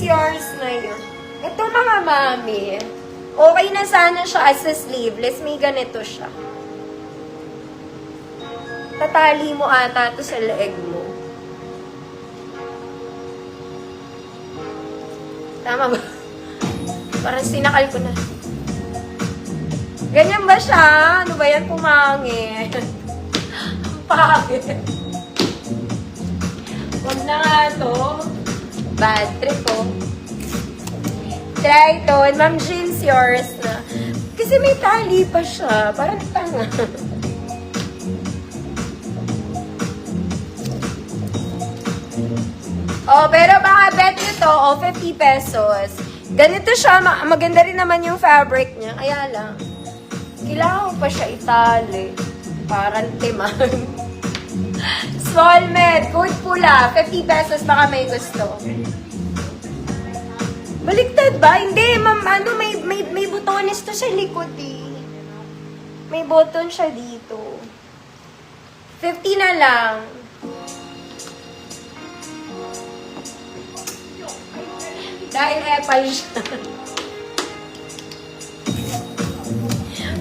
yours na yun. Ito mga mami, okay na sana siya as a sleeveless. May ganito siya. Tatali mo ata to sa leeg mo. Tama ba? Parang sinakal ko na. Ganyan ba siya? Ano ba yan? Pumangit. Pangit. Huwag na nga to. Bad trip po. Try to. And Ma'am Jean's yours na. Kasi may tali pa siya. Parang tanga. Oh, pero baka bet nyo to, 50 pesos. Ganito siya, maganda rin naman yung fabric niya. Kaya lang, kailangan ko pa siya itali. Parang timang. Small med, code pula, 50 pesos, baka may gusto. Baliktad ba? Hindi, ma'am, ano, may butones to sa likod eh. May button siya dito. 50 na lang. Dahil epal siya.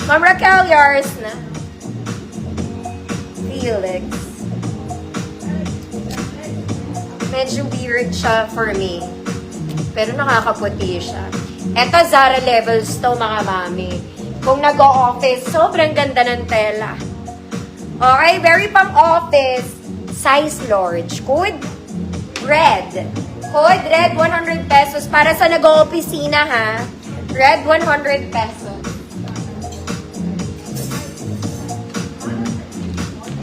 Ma'am Raquel, yours na. Felix. Medyo weird siya for me. Pero nakakaputi siya. Eto, Zara levels to, mga mami. Kung nag-o-office, sobrang ganda ng tela. Okay, very pang-office. Size large. Code red. Code red, 100 pesos. Para sa nag-o-opisina, ha? Red, 100 pesos.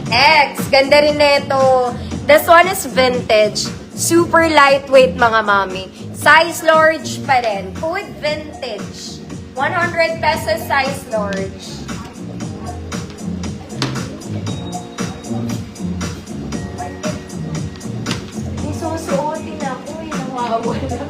X, ganda rin nito. This one is vintage. Super lightweight, mga mami. Size large pa rin. Code vintage. 100 pesos size large. Susuotin ako, nawawala.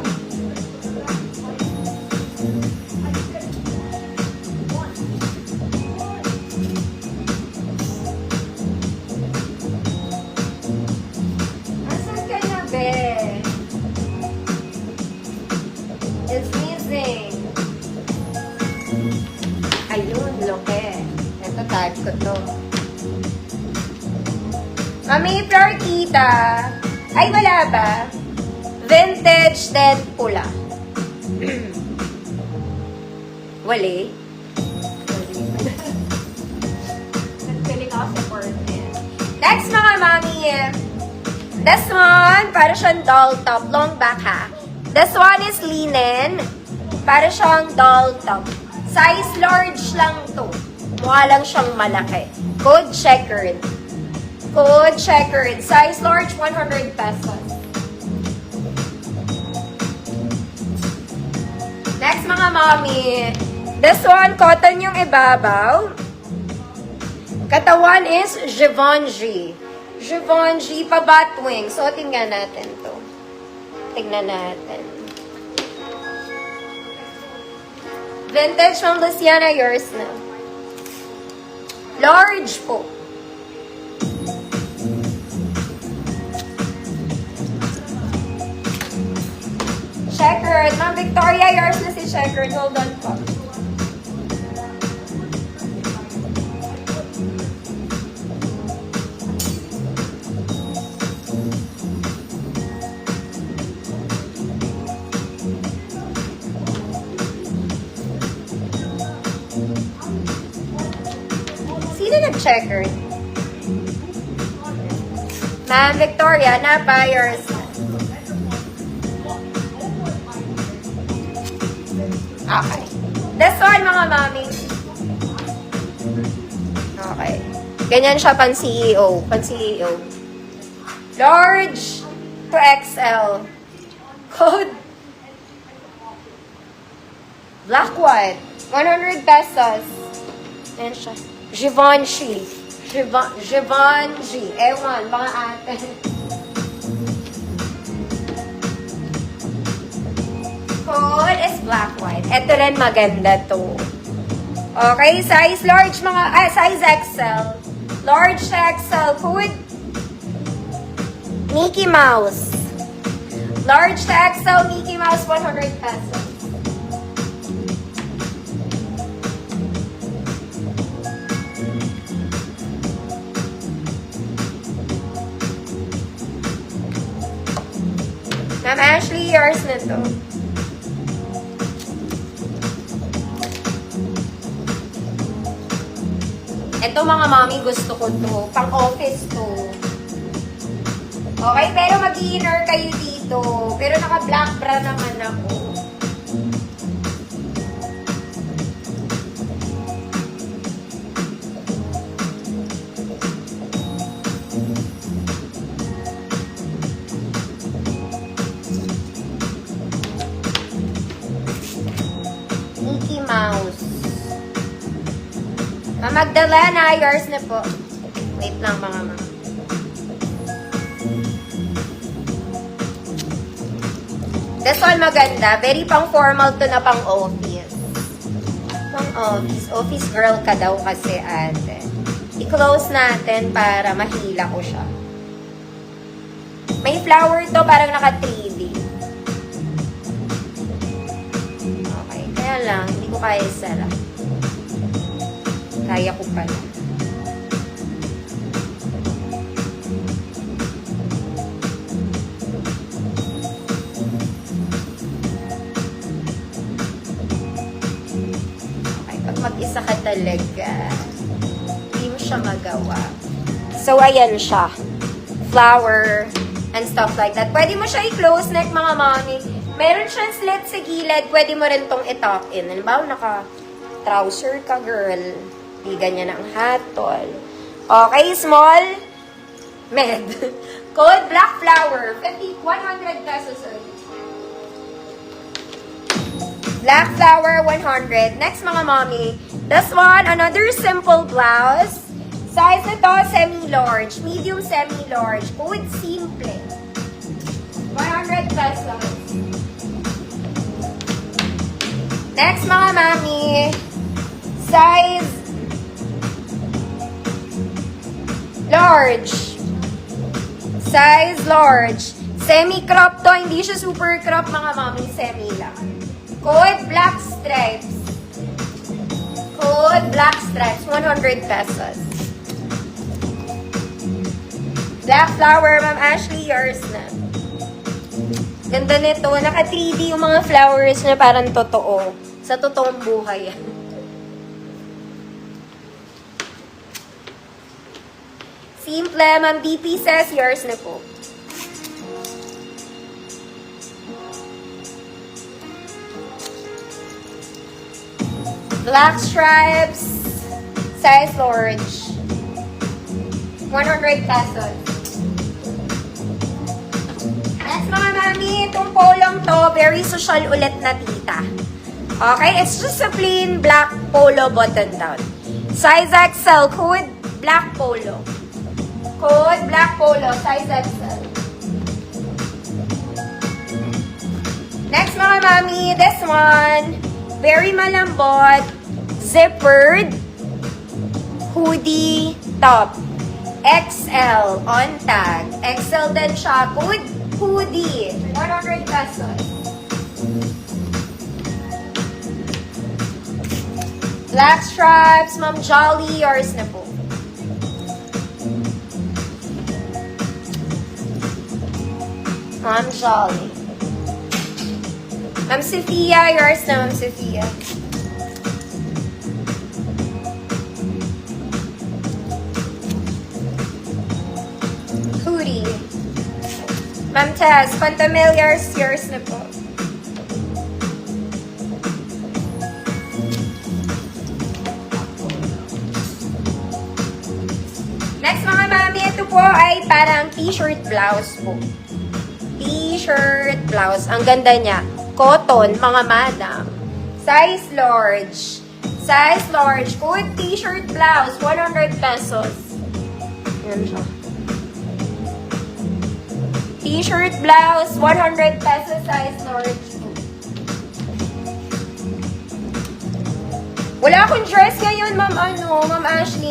Asan ka na, be? It's missing. Ayun, loke. Ito, tag ko to. Mami, Flortita. Ay, wala ba? Vintage, then pula. Wali. Nagpiling ako sa portrait. Next, mga mami. This one, para siyang doll top. Long back, ha? This one is linen. Para siyang doll top. Size large lang to. Mukha lang siyang malaki. Code checkered. Code checkered. Size large, 100 pesos. Next, mga mami. This one, cotton yung ibabaw. Katawan is Givenchy. Givenchy, pa-batwing. So, tingnan natin to. Tingnan natin. Vintage from Luciana, yours na. Large po. Checkered. Ma'am Victoria, yours na si Checkered. Hold on po. Sino nag-checkered? Ma'am Victoria, napa, yours na. Okay. This one, mga mami. Okay. Ganyan siya pan-CEO. Pan-CEO. Large to XL. Code. Black white. 100 pesos. Ayan siya. Givenchy. Givenchy. Ewan, mga ate. Code is black white. Ito rin maganda to. Okay, size large size XL. Large to XL. Code Mickey Mouse. Large to XL Mickey Mouse, 100 pesos. Ma'am Ashley, yours na to. Ito mga mami, gusto ko to. Pang-office to. Okay, pero mag-inner kayo dito. Pero naka-black bra naman ako. Mickey Mouse. Ma'am Magdalena, yours na po. Wait lang mga ma'am. This one maganda. Very pang formal to na pang office. Pang office. Office girl ka daw kasi ate. I-close natin para mahila ko siya. May flower to, parang naka 3D. Okay, kaya lang, hindi ko kaya isara. Kaya ko pala. Okay, pag mag-isa ka talaga, hindi mo siya magawa. So, ayan siya. Flower and stuff like that. Pwede mo siya i-close neck, mga mami. Meron siyang slit sa gilid. Pwede mo rin tong i-tuck in. Halimbawa, naka-trouser ka, girl. Di ganyan ang hatol. Okay, small. Med. Code Black Flower. 100 pesos. Black Flower, 100. Next, mga mommy. This one, another simple blouse. Size na to, semi-large. Medium semi-large. Code simple. 100 pesos. Next, mga mommy. Size large. Size large. Semi-crop to. Hindi siya super crop, mga mami. Semi lang. Code Black Stripes. Code Black Stripes. 100 pesos. Black Flower, Ma'am Ashley, yours na. Ganda nito. Naka 3D yung mga flowers na parang totoo. Sa totoong buhay yan. Simple, Ma'am DP says, yours na po. Black stripes, size large. 100 pesos. Next, mga mami, itong polong to, very social ulit na tita. Okay, it's just a plain black polo button down. Size XL, code black polo. Code Black Polo, size XL. Next, mga mami, this one, very malambot, zippered, hoodie, top. XL, on tag. XL din siya. Code hoodie, 100 pesos. Black stripes, Ma'am Jolly, yours na po. Ma'am Jolly. Ma'am Sophia, yours na, Ma'am Sophia. Hoodie. Ma'am Tess, Pantamilyars, yours na po. Next, mga mami, ito po ay parang t-shirt blouse po. T-shirt blouse. Ang ganda niya. Cotton, mga madam. Size large. Size large. Good t-shirt blouse. 100 pesos. Yan siya. T-shirt blouse. 100 pesos. Size large. Wala akong dress ngayon, Ma'am Ashley.